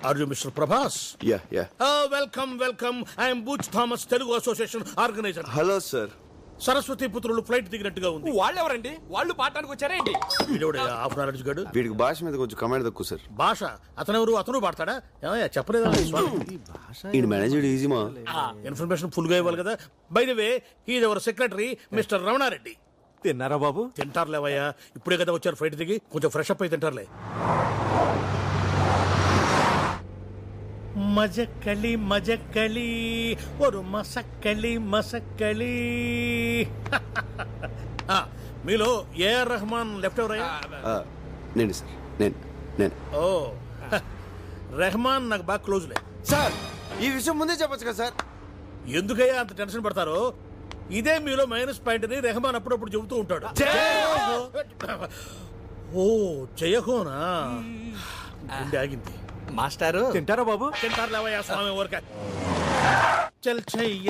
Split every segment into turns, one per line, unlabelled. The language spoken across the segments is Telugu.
Are you mister Prabhas?
Yeah.
Welcome. I'm Booch Thomas, Telugu association organiser.
Hello sir.
Saraswati పుత్రులు ఫ్లైట్ దిగినట్టుగా ఉంది.
వాళ్ళెవరండి? వాళ్ళు పాఠానికి వచ్చారేంటి?
హాఫ్ నాలెడ్జ్ గడు.
వీడికి భాష మీద కొంచెం కమాండ్ తక్కువ సార్.
భాష అతను పాడతాడా? ఏమయ్యా చెప్పలేదా?
ఈ మేనేజర్ ఈజీమా.
ఇన్ఫర్మేషన్ ఫుల్ గా ఇవ్వాలి కదా. By the way, he's our secretary mister Ramana Reddy.
తిన్నారా బాబు?
తింటారులేవయ్యా, ఇప్పుడే కదా వచ్చారు ఫ్లైట్ దిగి, కొంచెం ఫ్రెష్ అప్ అయి తింటారులే. మజక్కలి ఒక మసక్కలి. మీలో ఏఆర్ రెహమాన్ లెఫ్ట్ ఎవరయ్యా?
నేను సార్, నేను.
ఓ రెహమాన్ నాకు బాగా క్లోజ్లే.
సార్ ఈ విషయం ముందే చెప్పొచ్చు కదా సార్.
ఎందుకయ్యా అంత టెన్షన్ పడతారో? ఇదే మీలో మైనస్ పాయింట్ అని రెహమాన్ అప్పుడప్పుడు చెబుతూ ఉంటాడు. ఓ జయహోనా? గుండె ఆగింది.
మాస్టారు తింటారా బాబు?
తింటారులేవయ్యా స్వామి ఊరక. చల్ చెయ్య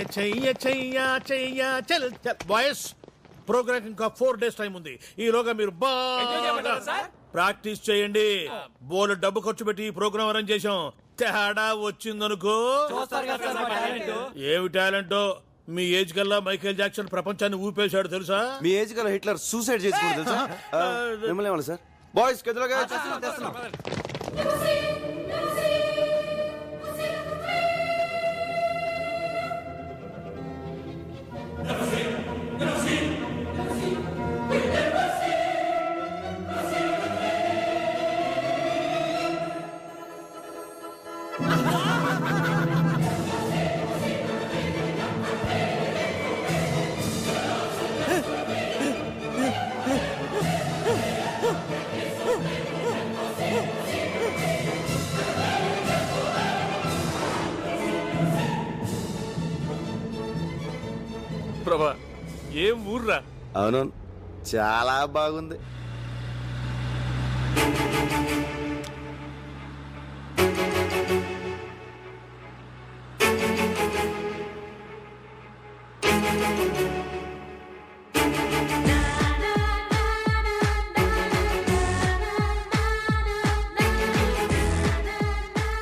చల్ బాయ్స్, ప్రోగ్రామ్ ఇంకా 4 days టైం ఉంది. ఈలోగా మీరు బాగా ప్రాక్టీస్ చేయండి. బోలు డబ్బు ఖర్చు పెట్టి ఈ ప్రోగ్రామ్ అరేంజ్ చేశాం. తేడా వచ్చిందనుకో. ఏమి టాలెంటో. మీ ఏజ్ కల్లా మైకేల్ జాక్సన్ ప్రపంచాన్ని ఊపేశాడు తెలుసా?
మీ ఏజ్ కల్లా హిట్లర్ సూసైడ్ చేసుకున్నాడు తెలుసా? మిమ్మల్ని ఏమన్నా సార్? బాయ్స్ గదిలోగా
ప్రభా, ఏం ఊర్రా?
అవును, చాలా బాగుంది.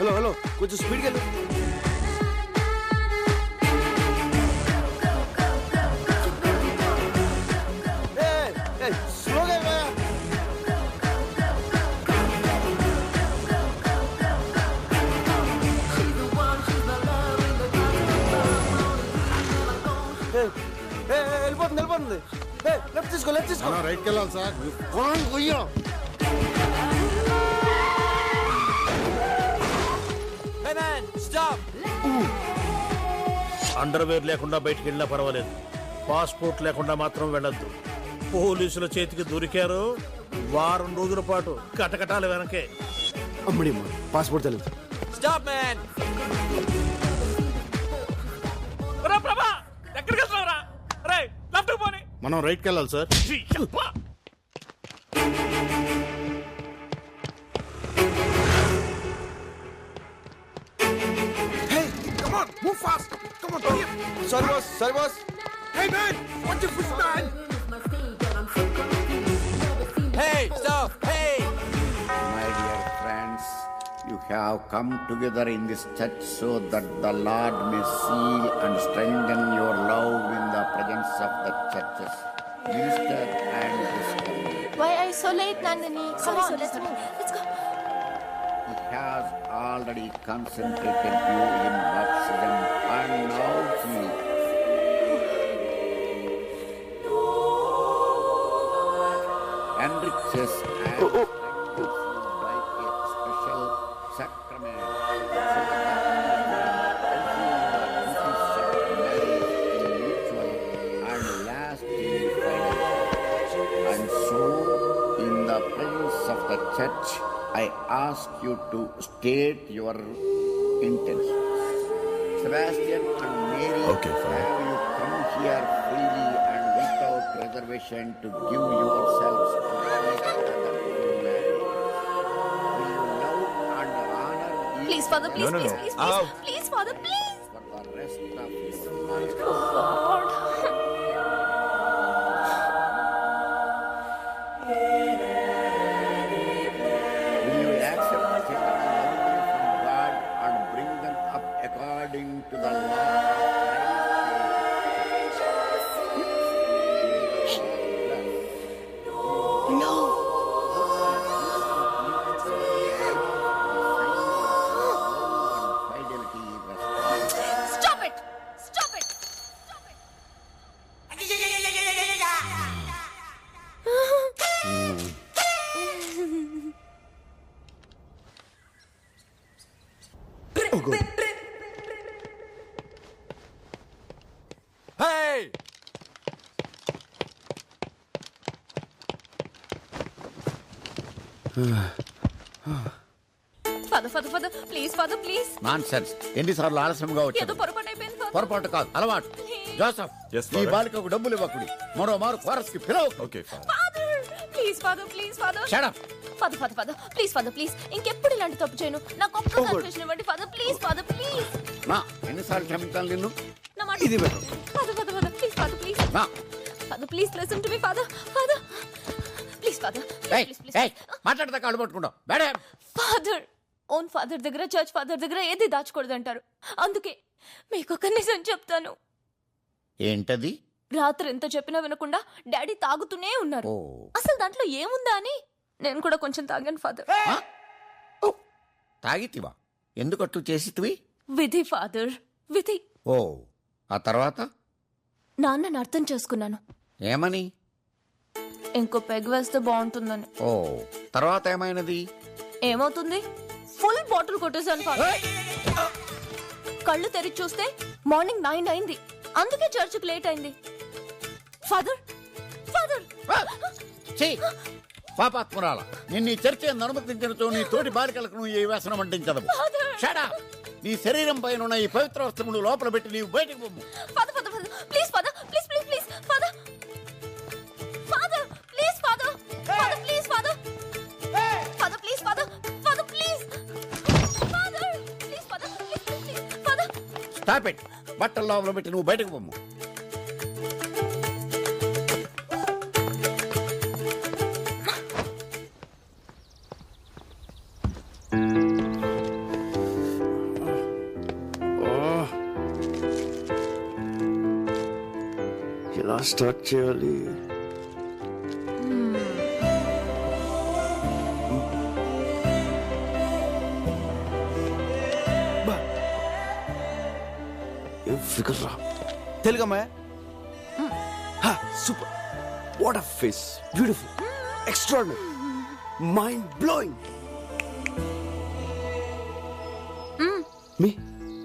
హలో కొంచెం స్పీడ్గా వెళ్ళు. వెళ్ళిపోతుంది. లెఫ్ట్ తీసుకో.
రైట్కి వెళ్ళాలి సార్. అండర్వేర్ లేకుండా బయటికి వెళ్ళినా పర్వాలేదు, పాస్పోర్ట్ లేకుండా మాత్రం వెళ్ళొద్దు. పోలీసుల చేతికి దొరికారు, 1 వారం రోజుల పాటు కటకటాల వెనకే.
అమ్మడి పాస్పోర్ట్ తెలియదు.
Stop man. ప్రభా, ఎక్కడికి వెళ్తున్నావురా? రేయ్, లెఫ్ట్ పోనీ.
మనం రైట్కి వెళ్ళాలి sir.
Move fast! Come on,
Sorry boss.
Hey man! Watch your foot, man!
Hey, stop! Hey!
My dear friends, you have come together in this church so that the Lord may seal and strengthen your love in the presence of the churches. Minister and Sister.
Why are you so late, Nandini? Come on, let's move. Let's go.
He has already concentrated you in baptism and now he enriches and strengthens you by a special sacrament so that mutual and lasting friendship. And so, in the presence of the church, I ask you to state your intentions. Sebastian and Mary, have you come here freely and without reservation to give yourselves to each other in marriage? Will you love and honor each
Please, Father, please,
No.
please. Please, Father, please.
for the rest of your life?
God.
Will you accept children from God
Hey!
Father please father please
non sense ఎన్నిసార్లు ఆలస్యంగా
ఏదో
వచ్చాడు
పొరపాటు అయిపోయింది ఫాదర్
పొరపాటు కాదు అలవాటు జోసఫ్ ఈ బాలికకు డబ్బులు ఇవ్వకుడి మరో మారు కోరస్ కి పిలవకు
father please father
Shut up.
Father please ఇంకెప్పుడు ఇలాంటి తప్పు చేయను నాకు ఒక్క కన్ఫెషన్ ఇవ్వండి ఫాదర్ ప్లీజ్
నా ఎన్నిసార్లు క్షమించాలి నిన్ను
నా మాట
ఇది better.
ఫాదర్ ప్లీజ్
నా
father please listen to me father please father
ఏయ్, ఏయ్, మాట్లాడతా కాళ్ళు పట్టుకుంటావు బేడే
ఫాదర్ ఓన్ ఫాదర్ దగ్గర చర్చ్ ఫాదర్ దగ్గర ఏది దాచకూడదు అంటారు అందుకే మీకు ఒక నిజం చెప్తాను
ఏంటది
రాత్రి ఎంత చెప్పినా వినకుండా డాడీ తాగుతూనే ఉన్నారు
ఓ.
అసలు దాంట్లో ఏముందా అని నేను కూడా కొంచెం తాగాను ఫాదర్
ఆ? ఓ, తాగితివా ఎందుకట్టు చేసితివి
విధి ఫాదర్ విధి
ఓ ఆ తర్వాత
నాన్నని అర్థం చేసుకున్నాను
ఏమని
ఇంకో పెగ్ వేస్తే బాగుంటుందని
ఓ తర్వాత ఏమైనది
ఏమవుతుంది ఫుల్ బాటిల్ కొట్టేశాను ఫాదర్ కళ్ళు తెరిచి చూస్తే మార్నింగ్ 9 అయింది అందుకే చర్చికి లేట్ అయింది ఫాదర్
పాపాత్మురాల నిన్ను ఈ చర్చ అనుమతించడంతో నీ తోటి బాలికలకు నువ్వు ఈ వ్యసనం అంటించదు షడా నీ శరీరం పైన ఉన్న ఈ పవిత్ర వస్త్రములు లోపల పెట్టి నీవు బయటకు పొమ్ము
please father please father please father please father please father
stop it బట్టల లోపల పెట్టి నువ్వు బయటకు పొమ్ము
ఎలా స్టార్ట్ చేయాలి ఏం ఫిగర్ రా తెలుగు అమ్మాయి super what a face beautiful extraordinary mind blowing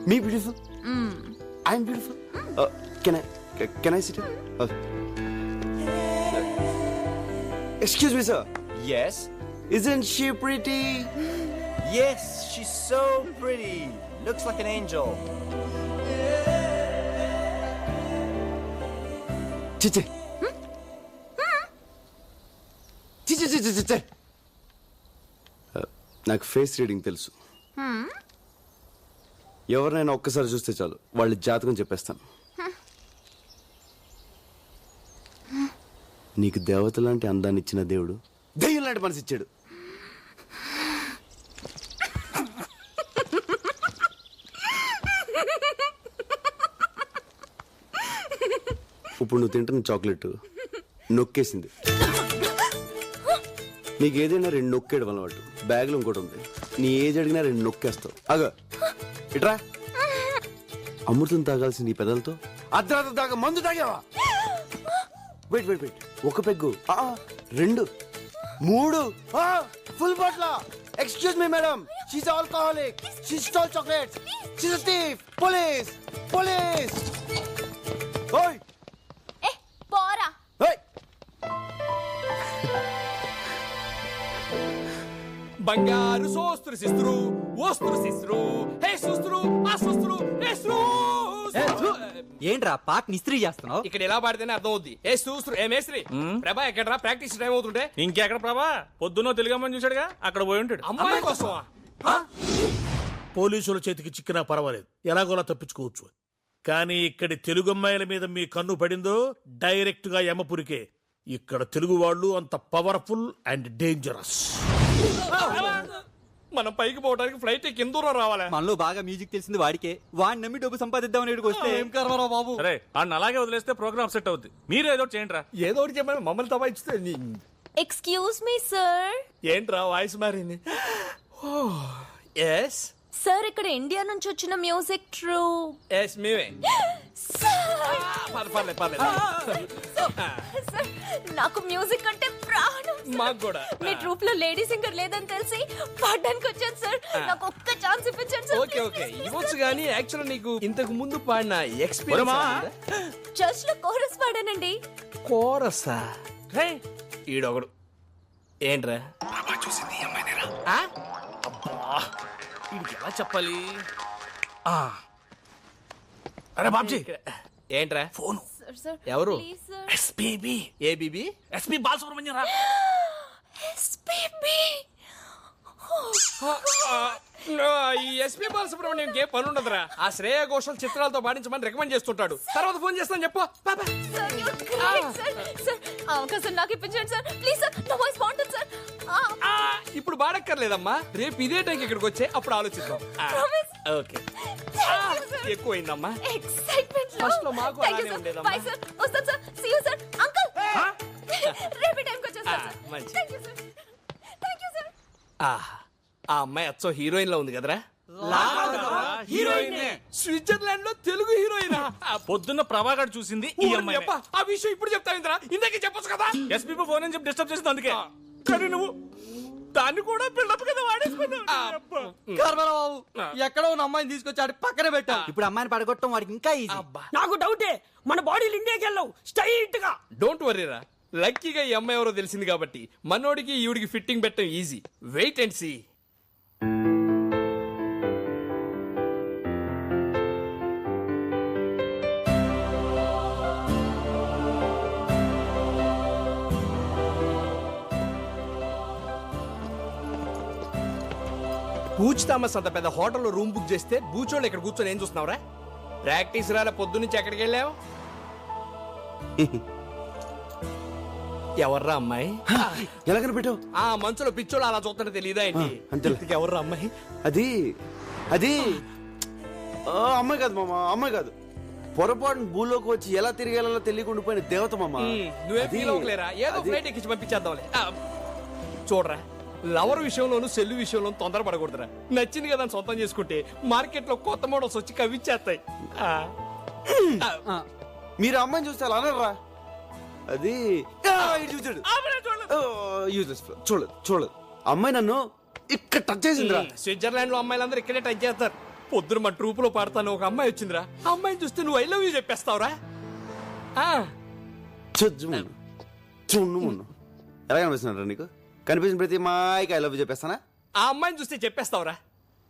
me beautiful I'm beautiful can I SIT excuse me sir
Yes?
isn't she pretty?
Yes, she's so pretty. Looks like an angel.
చిచ్చే చిచ్చే నాకు ఫేస్ రీడింగ్ తెలుసు ఎవరినైనా ఒక్కసారి చూస్తే చాలు వాళ్ళ జాతకం చెప్పేస్తాను నీకు దేవత లాంటి అందాన్ని ఇచ్చిన దేవుడు దెయ్యం లాంటి మనసు ఇచ్చాడు ఇప్పుడు నువ్వు తింటున్న చాక్లెట్ నొక్కేసింది నీకు ఏదైనా 2 నొక్కేయడం అలవాటు బ్యాగ్లో ఇంకోటి ఉంది నీ ఏజ్ అడిగినా 2 నొక్కేస్తావు అగ ఇట్రా అమృతం తాగాల్సింది ఈ పెదలతో అర్ధరాత్రి దాకా మందు తాగావా వెయిట్ ఒక పెగ్గు 2 3 ఫుల్ బాట్ల excuse me madam she's alcoholic she stole chocolates she's a thief police ఓయ్
ఏ పోరా
ఓయ్
బంగారు సోస్త్రు సిస్త్రు ఓస్త్రు సిస్త్రు హే సుస్త్రు ఆ సుస్త్రు హే
ఏంట్రా పాటని ఇస్త్రీ చేస్తున్నావు?
ఇక్కడ ఎలా పాడితేనే అర్థం అవుద్ది ఏ సూస్త్రు ఏ మేస్త్రి ప్రభా ఎక్కడరా ప్రాక్టీస్ టైం అవుతుంటే
ఇంకెక్కడ ప్రభా పొద్దున్నో తెలుగమ్మని చూశాడుగా అక్కడ పోయి ఉంటాడు
అమ్మాయి కోసమా
పోలీసుల చేతికి చిక్కినా పర్వాలేదు ఎలాగోలా తప్పించుకోవచ్చు కానీ ఇక్కడి తెలుగు అమ్మాయిల మీద మీ కన్ను పడిందో డైరెక్ట్ గా యమపురికే ఇక్కడ తెలుగు వాళ్ళు అంత పవర్ఫుల్ అండ్ డేంజరస్
మనం పైకి పోవడానికి ఫ్లైట్ కింద దూరం రావాలా
మనలో బాగా మ్యూజిక్ తెలిసింది వాడికే వాడిని నమ్మి డబ్బు సంపాదిద్దామని ఇక్కడికి వస్తే
ఏం కర్మరా బాబు
అరే అన్న అలాగే వదిలేస్తే ప్రోగ్రామ్ సెట్ అవుద్ది మీరు ఏదో చేయండి రా
ఏదో ఒకటి చెప్పాను మమ్మల్ని తబాయిస్తే
ఎక్స్క్యూజ్ మీ సార్
ఏంట్రా వాయిస్ మారింది ఎస్
సార్ ఇక్కడ ఇండియా నుంచి వచ్చిన మ్యూజిక్ ట్రూ
ఎస్ మేమే
సార్
పర్లేదు
సార్ నాకు మ్యూజిక్ అంటే ప్రాణం సార్.
మాకు కూడా
మీ ట్రూప్ లో లేడీ సింగర్ లేదని తెలిసి పాడడానికి వచ్చాను సార్. నాకు ఒక్క ఛాన్స్ ఇప్పించండి సార్.
ఓకే ఓకే ఇవ్వచ్చు కానీ యాక్చువల్ నీకు ఇంతకు ముందు పాడిన ఎక్స్పీరియన్స్
చర్చ్ లో కోరస్ పాడానండి.
కోరసా రే ఈడొకడు ఏంట్రా ఆ? అబ్బా వీడికి ఎలా చెప్పాలి
అరే బాబ్జీ
ఏంట్రా
ఫోన్
సార్ సార్
ఎవరు?
Please sir.
ఎస్పీబీ
ఏ బీబీ
ఎస్పీ బాలసుబ్రహ్మణ్యం రా.
ఎస్పీబీ.
ఈ ఎస్పీ బాలసుబ్రహ్మణ్యం ఏ పని ఉండదురా. ఆ శ్రేయ ఘోషల్ చిత్రాలతో పాడించమని రికమెండ్ చేస్తుంటాడు. తర్వాత ఫోన్ చేస్తాను చెప్పు
sir you're great, sir. Sir అవకాశం నాకు ఇప్పించండి సార్ ప్లీజ్ సార్. నా వాయిస్ బాగుంటుంది సార్.
ఇప్పుడు బాడక్కర్లేదమ్మా, రేపు ఇదే టైంకి ఇక్కడికి వచ్చే అప్పుడు ఆలోచిద్దాం.
Promise.
Okay
Thank you, sir.
ఎక్కువైందమ్మా.
ఎక్సైట్మెంట్
First లో మాకు అలానే ఉండేదమ్మా.
Bye sir. వస్తాను sir. See you sir. Uncle రేపు టైంకి వచ్చేస్తాను సార్.
మంచి.
Thank you sir. Thank you sir.
ఆ అమ్మాయి అచ్చో హీరోయిన్ లో ఉంది కదరా. స్విట్జర్లాండ్ లో తెలుగు హీరోయిన్.
పొద్దున్న ప్రభాకర్ చూసింది ఈ అమ్మాయి.
ఆ విషయం ఇప్పుడు చెప్తా ఇంద్రా, ఇందాకే చెప్పొచ్చు కదా.
ఎస్పీ ఫోన్ అని చెప్పి డిస్టర్బ్ చేసింది అందుకే. కానీ నువ్వు దాన్ని కూడా బిల్డప్ కదా వాడేసుకున్నావు.
కర్మరావు ఎక్కడో ఉన్న అమ్మాయిని తీసుకొచ్చాడు పక్కన పెట్టా. ఇప్పుడు అమ్మాయిని పడగొట్టడం వాడికి ఇంకా ఈజీ.
నాకు డౌటే మన బాడీలు ఇండియాకి వెళ్ళవు స్ట్రైట్ గా.
డోంట్ వరీరా, లక్కీగా ఈ అమ్మాయి ఎవరో తెలిసింది కాబట్టి మనోడికి ఈవిడికి ఫిట్టింగ్ పెట్టడం ఈజీ. Wait and see. పూచ్ థామస్ అంత పెద్ద హోటల్లో రూమ్ బుక్ చేస్తే బూచోళ్ళు ఇక్కడ కూర్చొని ఏం చూస్తున్నావురా? ప్రాక్టీస్ రాలే పొద్దు నుంచి ఎక్కడికి వెళ్ళావు? ఎవర్రా అమ్మాయి?
ఎలా కనిపెట్టావు?
ఆ మంచులో పిచ్చోళ్ళు అలా చూస్తుంటే తెలియదా ఏంటి?
అంతేలే.
ఎవర్రా అమ్మాయి?
అది అది అమ్మాయి కాదు మామ, అమ్మాయి కాదు. పొరపాటు భూలోకి వచ్చి ఎలా తిరిగేలా తెలియకుండా పోయిన దేవత మామ.
నువ్వే
అది-
ఫీల్ అవ్వలేరా? ఏదో
అది-
ఫ్లైట్ ఎక్కించి పంపించేద్దాంలే. చూడరా, లవర్ విషయంలోను సెల్లు విషయంలో తొందరపడకూడదురా. నచ్చింది కదా అని సొంతం చేసుకుంటే మార్కెట్ లో కొత్త మోడల్స్ వచ్చి కవిచ్చేస్తాయి.
మీరు అమ్మాయిని చూస్తే అలా అనరా? అది ఇటు చూచాడు. చూడలేదు చూడలేదు. అమ్మాయి నన్ను ఇక్కడ టచ్ చేసిందిరా.
స్విట్జర్లాండ్ లో అమ్మాయిలందరూ ఇక్కడే టచ్ చేస్తారు. పొద్దున మా ట్రూప్ లో పాడతాను ఒక అమ్మాయి వచ్చిందిరా. ఆ అమ్మాయిని చూస్తే నువ్వు ఐ లవ్ యూ చెప్పేస్తావురా.
చూడు మొన్న ఎలా కనిపిస్తున్నారా నీకు? కనిపించిన ప్రతి మాయకి ఐ లవ్ యూ చెప్పేస్తానా?
ఆ అమ్మాయిని చూస్తే చెప్పేస్తావురా?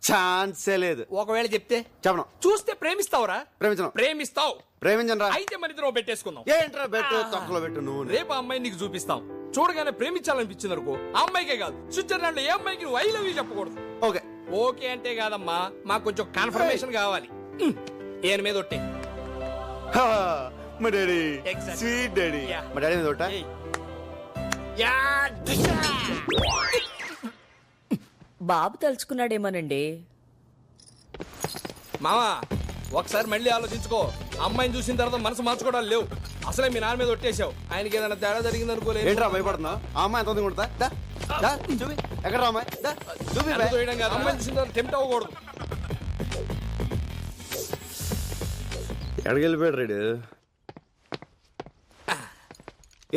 ఛాన్సే లేదు.
ఒకవేళ చెప్తే
చెప్పను.
చూస్తే ప్రేమిస్తావురా?
ప్రేమించను.
ప్రేమిస్తావు.
ప్రేమించను రా.
అయితే మన ఇద్దరం పెట్టేసుకుందాం.
ఏంట్రా బెట్టు తొక్కలో పెట్టు నువ్వు.
రేపు ఆ అమ్మాయిని నీకు చూపిస్తాం. చూడగానే ప్రేమించాలనిపించింది అనుకో, ఆ అమ్మాయికే కాదు స్విట్జర్లాండ్ లో ఏ అమ్మాయికి నువ్వు ఐ లవ్ యూ చెప్పకూడదు.
ఓకే
ఓకే అంటే కాదమ్మా, మాకు కొంచెం కన్ఫర్మేషన్ కావాలి. ఏన్ మీద ఒట్టే.
మా daddy
Exactly.
Sweet daddy.
Yeah.
మా డాడీ మీద ఒకటా?
ఏయ్. యా దిశా.
బాబు తలుచుకున్నాడేమోనండి.
మామా ఒకసారి మళ్ళీ ఆలోచించుకో. అమ్మాయిని చూసిన తర్వాత మనసు మార్చుకోవడాలు లేవు. అసలే మీ నాన్న మీద ఒట్టేశావు. ఆయనకి ఏదైనా తేడా జరిగింది అనుకోలేదు.
ఏంట్రా భయపడుతున్నావు? ఆ అమ్మాయి ఎంత కొడతా? చూపి ఎక్కడ రా అమ్మాయి? దా, చూపి బే.
అమ్మాయిని చూసిన తర్వాత టెంప్ట్ అవ్వకూడదు.
ఎక్కడికి వెళ్ళిపోయాడు రేడు?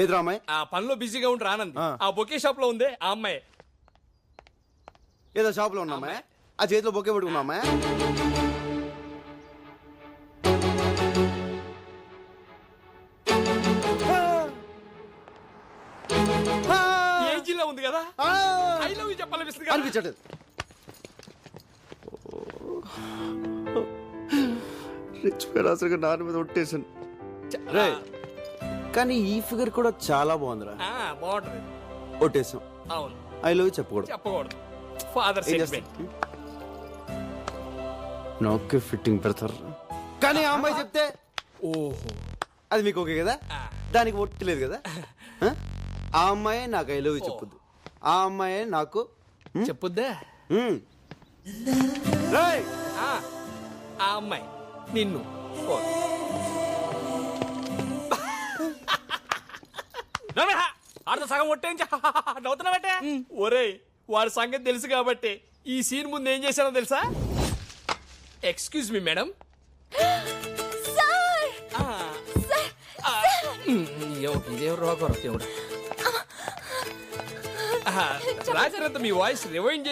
ఏది రా అమ్మాయి?
ఆ పనిలో బిజీగా ఉంటే ఆనంద్.
ఆ.
ఆ బొకే షాప్ లో ఉందే ఆ అమ్మాయి.
ఏదో షాప్ లో ఉన్నా అమ్మాయి? ఆ చేతిలో బొకే పెట్టుకున్నా అమ్మాయి?
ఏజీలో ఉంది కదా, ఐ లవ్ యూ చెప్పాలనిపిస్తుంది కదా.
అనిపించట్లేదు. అసలు నాన్న మీద ఒట్టేసాను. రే కానీ ఈ ఫిగర్ కూడా చాలా బాగుందిరా.
బాగుంటది.
ఒట్టేసాం.
అవును,
ఐ లవ్ చెప్పకూడదు.
చెప్పకూడదు. ఫాదర్
ఏం
సెంటిమెంట్.
చేస్తాం? నాకే ఫిట్టింగ్ పెడతారు. కానీ ఆ అమ్మాయి చెప్తే
ఓహో,
అది మీకు ఓకే కదా?
ఆ.
దానికి ఒట్టి లేదు కదా? ఆ అమ్మాయి నాకు ఐ లవ్ యూ చెప్పొద్దు. ఆ అమ్మాయి నాకు
చెప్పుద్దా?
రేయ్!
ఆ అమ్మాయి నిన్ను. ఓ.
ఆడతో సగం ఒట్టేంచి నవ్వుతున్నావంటే?
ఒరేయ్, వాడి సంగతి తెలుసు కాబట్టి ఈ సీన్ ముందు ఏం చేశానో తెలుసా? Excuse me madam.
సార్
ఇదేం రోగం దేవుడు. రాత్రి అంతా మీ వాయిస్ రివైండ్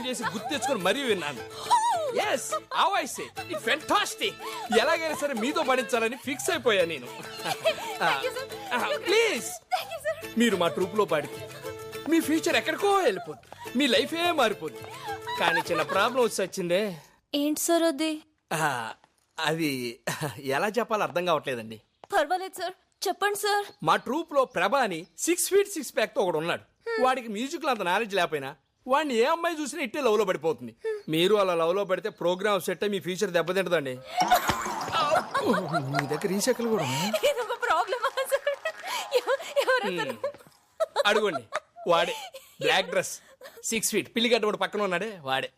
చేసి గుర్తు తెచ్చుకొని మరీ విన్నాను. ఎస్ ఆ వాయిస్ ఇట్ ఫెంటాస్టిక్. ఎలాగైనా సరే మీతో పడించాలని ఫిక్స్ అయిపోయా నేను. ప్లీజ్ మీరు మా ట్రూప్ లో పాడితే మీ ఫ్యూచర్ ఎక్కడికో వెళ్ళిపోద్ది, మీ లైఫే మారిపోద్ది. కానీ చిన్న ప్రాబ్లం వచ్చి వచ్చిందే.
ఏంటి సార్ అది?
అది ఎలా చెప్పాలో అర్థం కావట్లేదండి.
పర్వాలేదు సార్, చెప్పండి సార్.
మా ట్రూప్ లో ప్రభా అని 6 feet 6 pack తో ఒకడు ఉన్నాడు. వాడికి మ్యూజిక్ లో అంత నాలెడ్జ్ లేకపోయినా వాడిని ఏ అమ్మాయి చూసినా ఇట్టే లవ్ లో పడిపోతుంది. మీరు అలా లవ్ లో పడితే ప్రోగ్రామ్ సెట్ అయ్యి మీ ఫ్యూచర్ దెబ్బతింటదండి. మీ దగ్గర ఈ చెక్కలు కూడా అడుగుండి. వాడే బ్లాక్ డ్రెస్ 6 feet పిల్లిగడ్డ వాడు పక్కన ఉన్నాడే వాడే.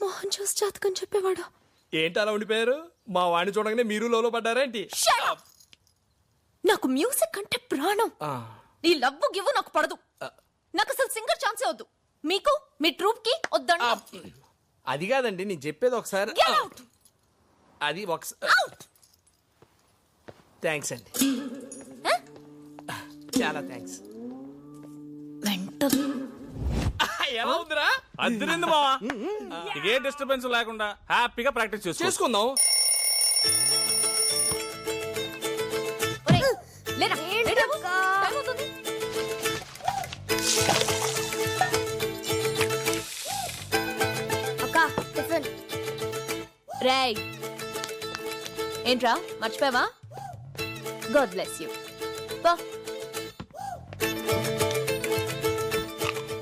మోహన్ చూసి జాతకం చెప్పేవాడు.
ఏంటి అలా ఉండిపోయారు? మా వాడిని చూడగానే మీరు లవ్ లో పడ్డారేంటి?
నాకు మ్యూజిక్ అంటే ప్రాణం. ఈ లవ్వు గివ్వు నాకు పడదు. నాకు అసలు సింగర్ ఛాన్సే వద్దు. మీకు మీ ట్రూప్ కి వద్దండి.
అది కాదండి నేను చెప్పేది ఒకసారి. అది ఒకసారి. థ్యాంక్స్ అండి, చాలా థ్యాంక్స్. ఎలా ఉందిరా?
అద్దరింది బావా. ఏ డిస్టర్బెన్స్ లేకుండా హ్యాపీగా ప్రాక్టీస్
చేసుకుందాం.
రేయ్ ఏంట్రా మర్చిపోయావా? God bless you.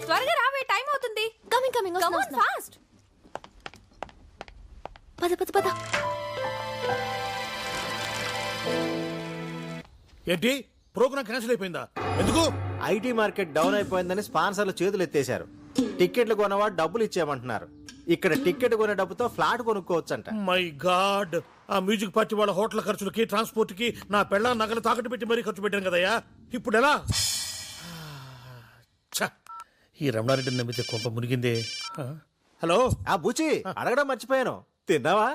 త్వరగా రావే, టైం అవుతుంది. Coming coming come on fast. పద పద పద.
ఏంటి ప్రోగ్రామ్ క్యాన్సిల్ అయిపోయిందా? ఎందుకు?
ఐటీ మార్కెట్ డౌన్ అయిపోయిందని స్పాన్సర్లు చేతులు ఎత్తేశారు. టికెట్లు కొనవాడు డబ్బులు ఇచ్చేయమంటున్నారు. ఇక్కడ టికెట్ కొనే డబ్బుతో ఫ్లాట్ కొనుక్కోవచ్చంట.
మై గాడ్, ఆ మ్యూజిక్ పార్టీ వాళ్ళ హోటల్ ఖర్చులకి ట్రాన్స్పోర్ట్ కి నా పెళ్ళ నగలు తాకట్టు పెట్టి మరీ ఖర్చు పెట్టాను కదయ్యా. ఇప్పుడు ఎలా? ఈ రమణారెడ్డిని నమ్మితే కొంప మునిగిందే. హలో
ఆ బుచి అడగడం మర్చిపోయాను, తిన్నావా?